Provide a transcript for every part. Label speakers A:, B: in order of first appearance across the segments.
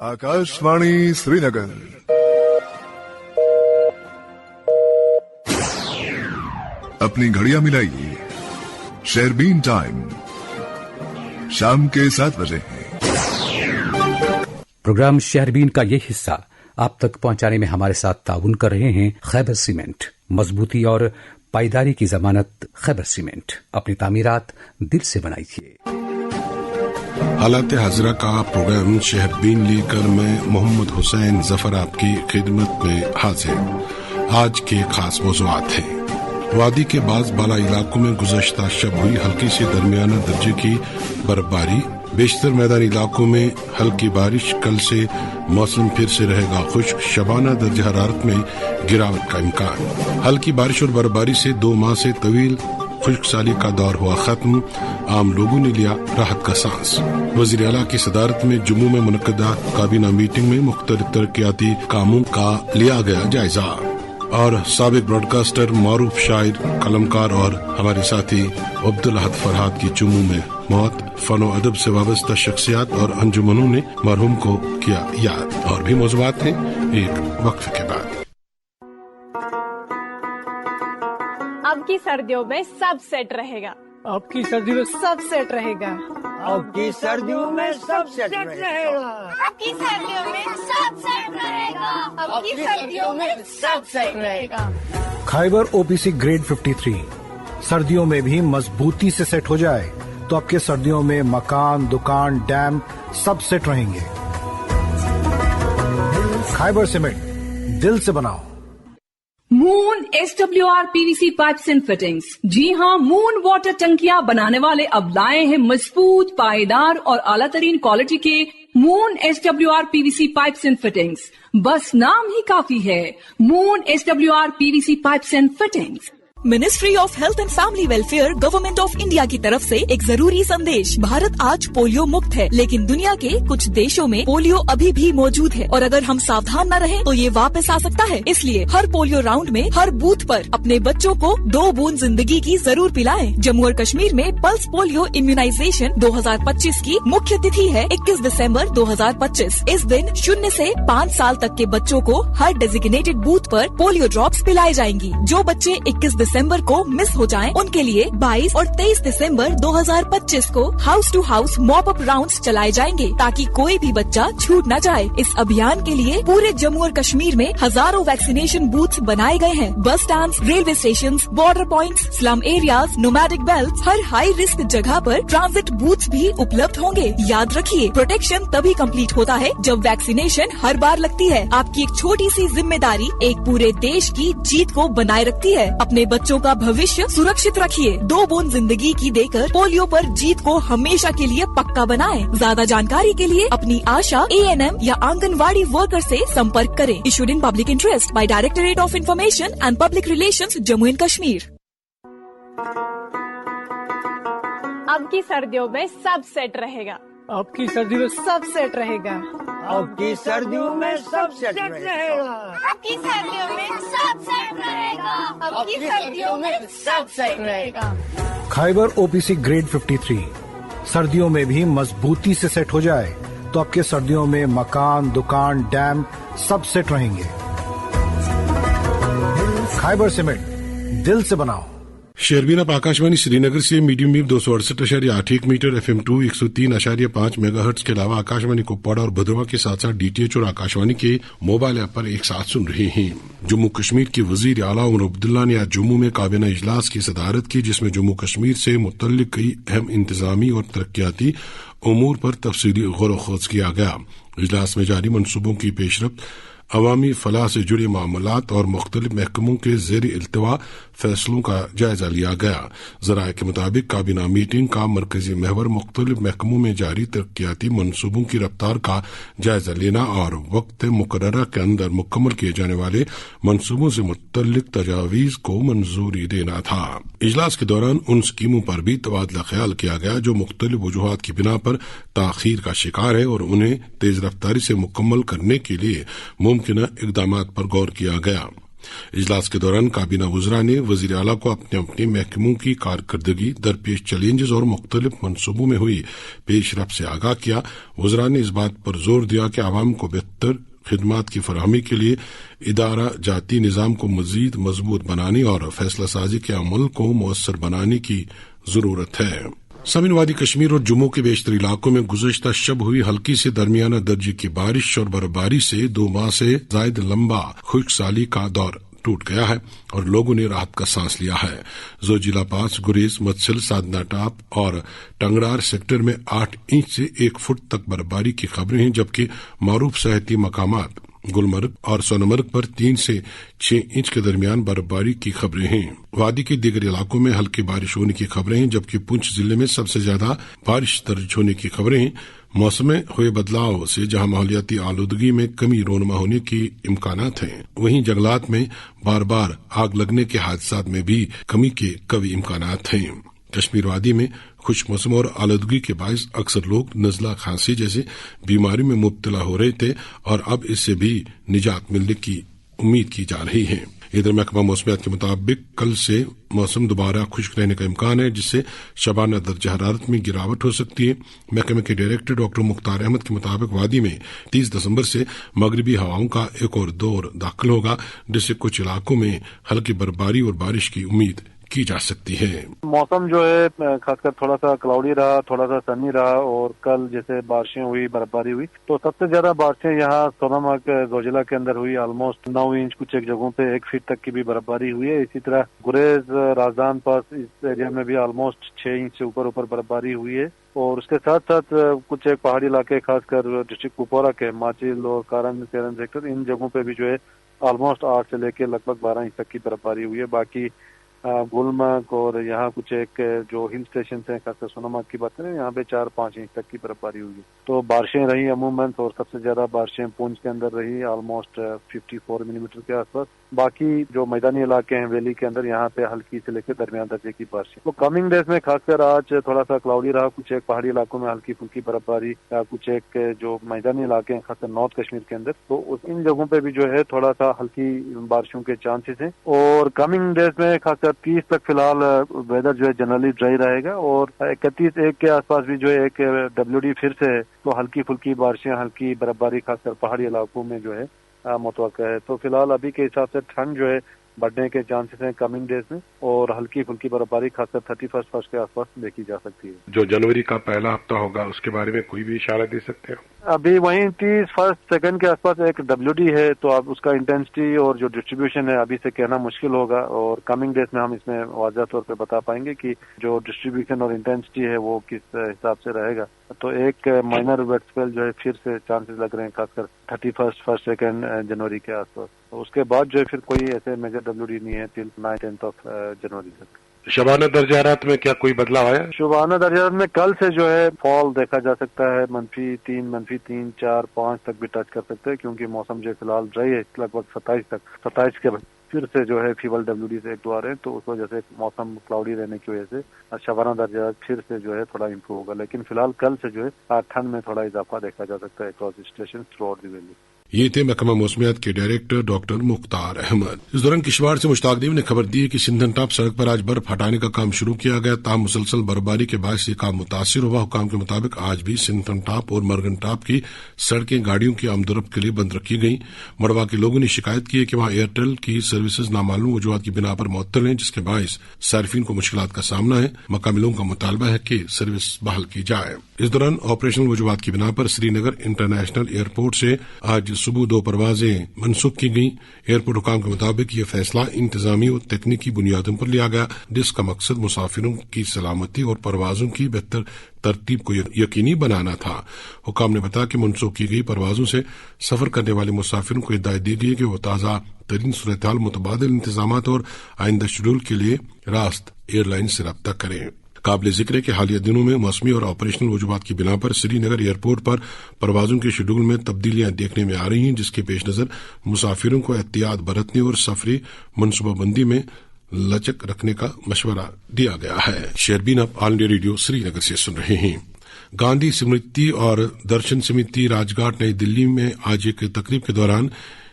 A: आकाशवाणी श्रीनगर। अपनी घड़ियां मिलाइए, शेरबीन टाइम शाम के 7 बजे है।
B: प्रोग्राम शहरबीन का ये हिस्सा आप तक पहुंचाने में हमारे साथ ताउन कर रहे हैं खैबर सीमेंट। मजबूती और पायदारी की जमानत खैबर सीमेंट। अपनी तामीरात दिल से बनाइए।
C: हालात हाजरा का प्रोग्राम शहरबीन लेकर मैं मोहम्मद हुसैन जफर आपकी खिदमत में हाजिर। आज के खास मौज़ूआत हैं। वादी के बाज़ बाला इलाकों में गुज़श्ता शब हुई हल्की से दरमियाना दर्जे की बर्फबारी। बेशतर मैदानी इलाकों में हल्की बारिश। कल से मौसम फिर से रहेगा खुश्क। शबाना दर्ज हरारत में गिरावट का इम्कान। हल्की बारिश और बर्फबारी से 2 माह से तवील खुश्क साली का दौर हुआ खत्म। आम लोगों ने लिया राहत का सांस। वज़ीर आला की सदारत में जम्मू में मुनक़दा काबीना मीटिंग में मुख्तलिफ तरक्याती कामों का लिया गया जायजा। और साबिक ब्रॉडकास्टर, मारूफ शायर, कलमकार और हमारे साथी अब्दुल अहद फरहाद की जम्मू में मौत। फनो अदब से वाबस्ता शख्सियात और अंजुमनों ने मरहूम को किया याद। और भी मौज़ूआत हैं एक वक्फ के बाद।
D: अब की सर्दियों में सब सेट रहेगा।
E: अब की सर्दियों में
F: सब सेट रहेगा।
G: अब की सर्दियों में सब सेट रहेगा।
H: अब की सर्दियों में सब सेट रहेगा।
F: अब की सर्दियों में सब सेट रहेगा।
I: खाइबर ओपीसी ग्रेड 53 सर्दियों में भी मजबूती से सेट हो जाए तो आपके सर्दियों में मकान, दुकान, डैम सब सेट रहेंगे। खाइबर सीमेंट, दिल से बनाओ।
J: Moon SWR PVC pipes and fittings. जी हाँ, मून वाटर टंकियां बनाने वाले अब लाए हैं मजबूत, पायदार और आला तरीन क्वालिटी के moon SWR PVC pipes and fittings. बस नाम ही काफी है, moon SWR PVC pipes and fittings.
K: Ministry of health and family welfare government of India की तरफ से एक जरूरी संदेश। भारत आज पोलियो मुक्त है, लेकिन दुनिया के कुछ देशों में पोलियो अभी भी मौजूद है और अगर हम सावधान न रहें तो ये वापस आ सकता है। इसलिए हर पोलियो राउंड में हर बूथ पर अपने बच्चों को 2 बूंद जिंदगी की जरूर पिलाएं। जम्मू और कश्मीर में पल्स पोलियो इम्यूनाइजेशन 2025 की मुख्य तिथि है 21 दिसंबर 2025। इस दिन 0 से 5 साल तक के बच्चों को हर डेजिग्नेटेड बूथ पर पोलियो ड्रॉप्स पिलाई जाएंगी। जो बच्चे 21 दिसंबर को मिस हो जाएं, उनके लिए 22 और 23 दिसंबर 2025 को house to house mop up rounds चलाए जाएंगे ताकि कोई भी बच्चा छूट न जाए। इस अभियान के लिए पूरे जम्मू और कश्मीर में हजारों वैक्सीनेशन बूथ्स बनाए गए हैं। Bus stand, railway station, border points, slum areas, nomadic belt, हर हाई रिस्क जगह पर ट्रांजिट बूथ्स भी उपलब्ध होंगे। याद रखिए, प्रोटेक्शन तभी कंप्लीट होता है जब वैक्सीनेशन हर बार लगती है। आपकी एक छोटी सी जिम्मेदारी एक पूरे देश की जीत को बनाए रखती है। अपने बच्चों का भविष्य सुरक्षित रखिए। 2 बूंद जिंदगी की देकर पोलियो पर जीत को हमेशा के लिए पक्का बनाएं। ज्यादा जानकारी के लिए अपनी आशा, ANM या आंगनवाड़ी वर्कर से संपर्क करें। Issued in public interest by directorate of information and public relations, Jammu and Kashmir.
D: अब की सर्दियों में सब सेट रहेगा।
E: अब की सर्दियों में
F: सब सेट रहेगा।
G: अब की सर्दियों में सब सेट रहेगा।
H: अब की सर्दियों में सब सेट रहेगा।
F: अब की सर्दियों में सब सेट रहेगा।
I: खाइबर ओपीसी ग्रेड 53 सर्दियों में भी मजबूती से सेट हो जाए तो आपके सर्दियों में मकान, दुकान, डैम सब सेट रहेंगे। खाइबर सीमेंट, दिल से बनाओ।
C: शेरबीन आप आकाशवाणी श्रीनगर से medium wave 268.81 metre FM2 103.5 megahertz के अलावा आकाशवाणी कुपवाड़ा और भद्रवा के साथ साथ DTH और आकाशवाणी के मोबाइल ऐप पर एक साथ सुन रहे हैं। जम्मू कश्मीर के वजीर आला उमर अब्दुल्ला ने आज जम्मू में काबीना इजलास की सदारत की, जिसमें जम्मू कश्मीर से मुतल्लिक कई अहम इंतजामी और तरक्याती उमूर पर तफसीली गौर व खोज किया गया। इजलास में जारी मनसूबों की पेशरफ्त, अवामी फलाह से जुड़े मामलात और मुख्तलिफ महकमों के ज़ेर इल्तिवा फैसलों का जायजा लिया गया। ज़राए के मुताबिक काबीना मीटिंग का मरकजी महवर मुख्तलिफ महकमों में जारी तरक्याती मनसूबों की रफ्तार का जायजा लेना और वक्त मुकर्ररा के अंदर मुकम्मल किए जाने वाले मनसूबों से मुतल्लिक तजावीज़ को मंजूरी देना था। इजलास के दौरान उन स्कीमों पर भी तबादला ख्याल किया गया जो मुख्तलिफ वजूहात की बिना पर ताखीर का शिकार है और उन्हें तेज रफ्तारी से मुकम्मल करने के लिए मुमकिन इक़दामात पर गौर किया गया। इजलास के दौरान काबीना वज़रा ने वज़ीर आला को अपने अपने महकमों की कारकर्दगी, दरपेश चैलेंजेस और मुख्तलिफ मनसूबों में हुई पेशरफ्त से आगाह किया। वज़रा ने इस बात पर जोर दिया कि आवाम को बेहतर खिदमात की फराहमी के लिए इदारा जाती निज़ाम को मजीद मजबूत बनाने और फैसला साजी के अमल को मौसर बनाने की जरूरत है। समीन वादी कश्मीर और जम्मू के बेशतर इलाकों में गुज़श्ता शब हुई हल्की से दरमियाना दर्जे की बारिश और बर्फबारी से 2 माह से जायद लंबा खुश्कसाली का दौर टूट गया है और लोगों ने राहत का सांस लिया है। जोजिला पास, गुरेज, मत्सल, साधना टाप और टंगड़ार सेक्टर में 8 इंच से 1 फुट तक बर्फबारी की खबरें हैं, जबकि मारूफ सयाहती मकामात गुलमर्ग और सोनमर्ग पर 3 से 6 इंच के दरमियान बर्फबारी की खबरें हैं। वादी के दीगर इलाकों में हल्की बारिश होने की खबरें हैं, जबकि पुंछ जिले में सबसे ज्यादा बारिश दर्ज होने की खबरें हैं। मौसम में हुए बदलाव से जहां माहौलियाती आलूदगी में कमी रोनमा होने की इम्कानात हैं, वहीं जंगलात में बार बार आग लगने के हादसात में भी कमी के कवी इम्कानात हैं। कश्मीर वादी में खुश्क मौसम और आलूदगी के बायस अक्सर लोग नजला, खांसी जैसे बीमारी में मुब्तला हो रहे थे और अब इससे भी निजात मिलने की उम्मीद की जा रही है। इधर महकमा मौसमियात के मुताबिक कल से मौसम दोबारा खुश्क रहने का इम्कान है, जिससे शबाना दर्जा हरारत में गिरावट हो सकती है। महकमे के डायरेक्टर डॉक्टर मुख्तार अहमद के मुताबिक वादी में 30 दिसंबर से मगरबी हवाओं का एक और दौर दाखिल होगा, जिससे कुछ इलाकों में हल्की बर्फबारी और बारिश की उम्मीद की जा सकती है।
L: मौसम जो है खासकर थोड़ा सा क्लाउडी रहा, थोड़ा सा सनी रहा और कल जैसे बारिशें हुई, बर्फबारी हुई, तो सबसे ज्यादा बारिशें यहाँ सोनामर्ग जोजिला के अंदर हुई। ऑलमोस्ट 9 इंच, कुछ एक जगहों पे 1 फीट तक की भी बर्फबारी हुई है। इसी तरह गुरेज, राजदान पास, इस एरिया में भी ऑलमोस्ट 6 इंच से ऊपर बर्फबारी हुई है। और उसके साथ साथ कुछ एक पहाड़ी इलाके, खासकर डिस्ट्रिक्ट कुपवारा के माचिल और कारन सेक्टर, इन जगहों पे भी जो है ऑलमोस्ट 8 से लेकर लगभग 12 इंच तक की बर्फबारी हुई है। बाकी गुलमर्ग और यहाँ कुछ एक जो हिल स्टेशन है, खासकर सोनामर्ग की बात करें, यहाँ पे 4-5 इंच तक की बर्फबारी हुई है। तो बारिशें रही अमूमन, और सबसे ज्यादा बारिशें पुंछ के अंदर रही, ऑलमोस्ट 54 मिलीमीटर के आसपास। बाकी जो मैदानी इलाके हैं वैली के अंदर, यहाँ पे हल्की से लेकर दरमियान दर्जे की बारिशें। तो कमिंग डेज में खासकर आज थोड़ा सा क्लाउडी रहा, कुछ एक पहाड़ी इलाकों में हल्की फुल्की बर्फबारी, या कुछ एक जो मैदानी इलाके हैं खासकर नॉर्थ कश्मीर के अंदर, तो इन जगहों पे भी जो है थोड़ा सा हल्की बारिशों के चांसेस हैं। और कमिंग डेज में खासकर 30 तक फिलहाल वेदर जो है जनरली ड्राई रहेगा, और 31-1 के आसपास भी जो है एक WD फिर से तो हल्की फुल्की बारिशें, हल्की बर्फबारी खासकर पहाड़ी इलाकों में जो है मुतवक्का है। तो फिलहाल अभी के हिसाब से ठंड जो है बढ़ने के चांसेस हैं कमिंग डेज में, और हल्की फुल्की बर्फबारी खासकर 31 के आसपास देखी जा सकती है।
C: जो जनवरी का पहला हफ्ता होगा उसके बारे में कोई भी इशारा दे सकते हो?
L: अभी वहीं 31 के आसपास एक WD है, तो अब उसका इंटेंसिटी और जो डिस्ट्रीब्यूशन है अभी से कहना मुश्किल होगा, और कमिंग डेज में हम इसमें वाज़ह तौर पे बता पाएंगे कि जो डिस्ट्रीब्यूशन और इंटेंसिटी है वो किस हिसाब से रहेगा। तो एक माइनर वेट स्पेल जो है फिर से चांसेस लग रहे हैं खासकर 31-2 जनवरी के आसपास। तो उसके बाद जो है फिर कोई ऐसे मेजर WD नहीं है टिल 9-10 जनवरी तक।
C: शबाना दर्जा हरारत में क्या कोई बदलाव आया?
L: शबाना दर्जा हरारत में कल से जो है फॉल देखा जा सकता है, -3, -4-5 तक भी टच कर सकते हैं, क्योंकि मौसम जो फिलहाल ड्राई है लगभग 27 के बाद फिर से जो है फीवल WD से 1-2 आ रहे हैं, तो उस वजह से मौसम क्लाउडी रहने की वजह से शबाना दर्जा फिर से जो है थोड़ा इम्प्रूव होगा। लेकिन फिलहाल कल से जो है ठंड में थोड़ा इजाफा देखा जा सकता है across station through out the valley.
C: ये थे महकमा मौसमियात के डायरेक्टर डॉक्टर मुख्तार अहमद। इस दौरान किश्तवाड़ से मुश्ताक देव ने खबर दी है कि सिंधन टॉप सड़क पर आज बर्फ हटाने का काम शुरू किया गया, ताहम मुसलसल बर्फबारी के बायस ये काम मुतासिर हुआ। हुकाम के मुताबिक आज भी सिंधन टॉप और मरगन टॉप की सड़कें गाड़ियों की आमदोरफ्त के लिए बंद रखी गई। मड़वा के लोगों ने शिकायत की है कि वहां एयरटेल की सर्विसेज नामालूम वजूहात की बिना पर मुअत्तल हैं, जिसके बायस सार्फिन को मुश्किलात का सामना है। मकामी लोगों का मुतालबा है कि सर्विस बहाल की जाए। इस दौरान ऑपरेशनल वजूहात की बिना पर श्रीनगर इंटरनेशनल एयरपोर्ट से आज सुबह 2 परवाजें मनसूख की गई। एयरपोर्ट हुकाम के मुताबिक ये फैसला इंतजामी और तकनीकी बुनियादों पर लिया गया, जिसका मकसद मुसाफिरों की सलामती और परवाजों की बेहतर तरतीब को यकीनी बनाना था। हुकाम ने बताया कि मनसूख की गई परवाजों से सफर करने वाले मुसाफिरों को हिदायत दी गई कि वो ताज़ा तरीन सूरत हाल, मुतबादिल इंतजाम और आइंदा शेड्यूल के लिए रास्त एयरलाइन से रब्ता करें। काबिल जिक्र है कि हालिया दिनों में मौसमी और ऑपरेशनल वजूहात की बिना पर श्रीनगर एयरपोर्ट पर परवाजों के शेड्यूल में तब्दीलियां देखने में आ रही हैं, जिसके पेश नजर मुसाफिरों को एहतियात बरतने और सफरी मनसूबाबंदी में लचक रखने का मशवरा दिया गया है। शेरबीन आप ऑल इंडिया रेडियो श्रीनगर से सुन रहे हैं। गांधी स्मृति और दर्शन समिति राजघाट नई दिल्ली में आज एक तकरीब के दौरान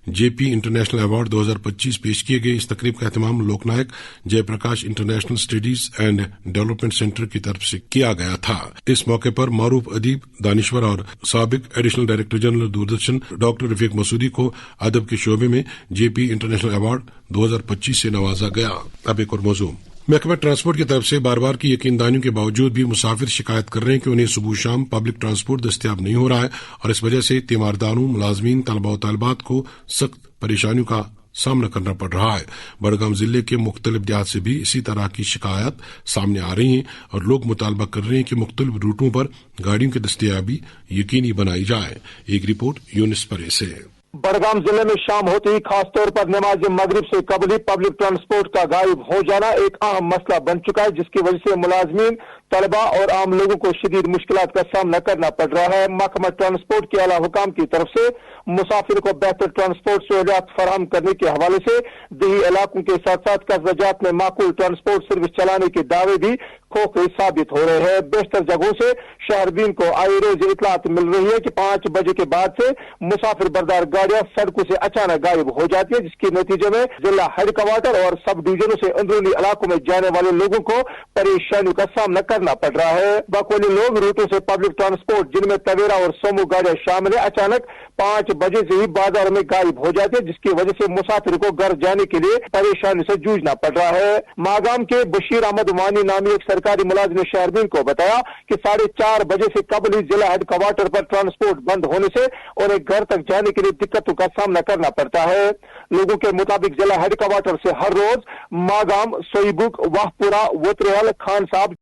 C: JP इंटरनेशनल अवार्ड 2025 पेश किए गए। इस तकरीब का एहतमाम Loknayak Jayaprakash international studies and development centre की तरफ से किया गया था। इस मौके पर मारूफ अदीब, दानिश्वर और साबिक additional director general Doordarshan doctor Rafiq Masoodi को अदब के शोबे में JP इंटरनेशनल अवार्ड 2025 से नवाजा गया। अब एक और मौजूद, महकमा ट्रांसपोर्ट की तरफ से बार बार की यकीनदानियों के बावजूद भी मुसाफिर शिकायत कर रहे हैं कि उन्हें सुबह शाम पब्लिक ट्रांसपोर्ट दस्तियाब नहीं हो रहा है और इस वजह से तीमारदारों, मुलाजमीन, तलबा और तलबात को सख्त परेशानियों का सामना करना पड़ रहा है। बड़गाम जिले के मुख्तलिफ देहात से भी इसी तरह की शिकायत सामने आ रही हैं और लोग मुतालबा कर रहे हैं कि मुख्तलिफ रूटों पर गाड़ियों की दस्तियाबी यकीनी बनाई जाए। एक रिपोर्ट यूनिस परे से।
M: बड़गाम जिले में शाम होते ही खासतौर पर नमाज मगरिब से कबल ही पब्लिक ट्रांसपोर्ट का गायब हो जाना एक अहम मसला बन चुका है, जिसकी वजह से मुलाजमीन, तलबा और आम लोगों को शदीद मुश्किलात का सामना करना पड़ रहा है। महकमा ट्रांसपोर्ट के आला हुकाम की तरफ से मुसाफिर को बेहतर ट्रांसपोर्ट सहूलियात फराहम करने के हवाले से देही इलाकों के साथ साथ कस्बाजात में माकूल ट्रांसपोर्ट सर्विस चलाने के दावे भी खोखले साबित हो रहे हैं। बेशतर जगहों से शहरबीन को आए रोज इतलात मिल रही है कि 5 बजे के बाद से मुसाफिर बरदार गाड़ियां सड़कों से अचानक गायब हो जाती है, जिसके नतीजे में जिला हेडक्वार्टर और सब डिवीजनों से अंदरूनी इलाकों में जाने वाले लोगों को परेशानियों का सामना करना पड़ रहा है। बकौली लोग रूटों से पब्लिक ट्रांसपोर्ट जिनमें तवेरा और सोमो गाड़ियां शामिल है अचानक 5 बजे से ही बाजार में गायब हो जाती है, जिसकी वजह से मुसाफिर को घर जाने के लिए परेशानी से जूझना पड़ रहा है। मागाम के बशीर अहमद वानी नामी एक सरकारी मुलाजिम ने शहरबीन को बताया कि 4:30 बजे से कबल ही जिला हेडक्वार्टर पर ट्रांसपोर्ट बंद होने से उन्हें घर तक जाने के लिए दिक्कतों का सामना करना पड़ता है। लोगों के मुताबिक जिला हेडक्वार्टर से हर रोज मागाम, सोईबुक, वाहपुरा, वोतरेहल, खान साहब,